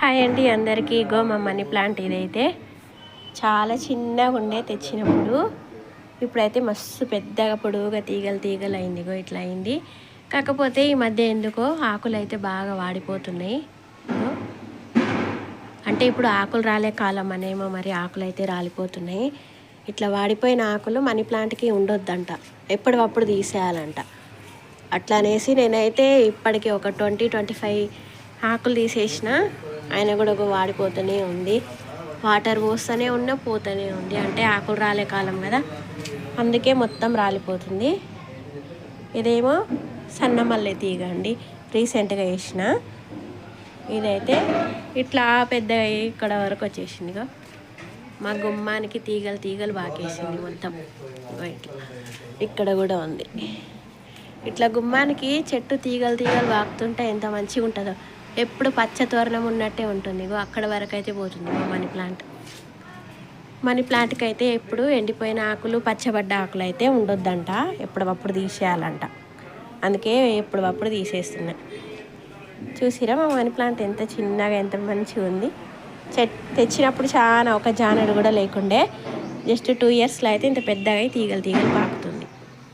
Hi అండి అందరికీ. మా మనీ ప్లాంట్ ఇదైతే చాలా చిన్నగా ఉండే తెచ్చినప్పుడు, ఇప్పుడైతే మస్తు పెద్దగా పొడుగుగా తీగలు అయింది. ఇట్లా అయింది. కాకపోతే ఈ మధ్య ఎందుకో ఆకులు అయితే బాగా వాడిపోతున్నాయి. అంటే ఇప్పుడు ఆకులు రాలే కాలం అనేమో మరి ఆకులు అయితే రాలిపోతున్నాయి. ఇట్లా వాడిపోయిన ఆకులు మనీ ప్లాంట్కి ఉండొద్దంట, ఎప్పటికప్పుడు తీసేయాలంట. అట్లా అనేసి నేనైతే ఇప్పటికీ ఒక 20-25 ఆకులు తీసేసిన. ఆయన కూడా ఒక వాడిపోతూనే ఉంది. వాటర్ పోస్తూనే ఉన్నా పోతూనే ఉంది. అంటే ఆకులు రాలే కాలం కదా, అందుకే మొత్తం రాలిపోతుంది. ఇదేమో సన్న మల్లె తీగ అండి, రీసెంట్గా వేసిన. ఇదైతే ఇట్లా పెద్దగా ఇక్కడ వరకు వచ్చేసిందిగా. మా గుమ్మానికి తీగలు బాగేసింది మొత్తం. ఇక్కడ కూడా ఉంది. ఇట్లా గుమ్మానికి చెట్టు తీగలు బాగుతుంటే ఎంత మంచిగా ఉంటుందో. ఎప్పుడు పచ్చ తోరణం ఉన్నట్టే ఉంటుంది. అక్కడ వరకు అయితే పోతుంది మా మనీ ప్లాంట్కి అయితే ఎప్పుడు ఎండిపోయిన ఆకులు, పచ్చబడ్డ ఆకులు అయితే ఉండొద్దంట, ఎప్పటికప్పుడు తీసేయాలంట. అందుకే ఎప్పటికప్పుడు తీసేస్తున్నా. చూసిరా మా మనీ ప్లాంట్ ఎంత చిన్నగా, ఎంత మంచిగా ఉంది. తెచ్చినప్పుడు చాలా ఒక జానడు కూడా లేకుండే. జస్ట్ 2 ఇయర్స్లో అయితే ఇంత పెద్దగా తీగలు పాకు.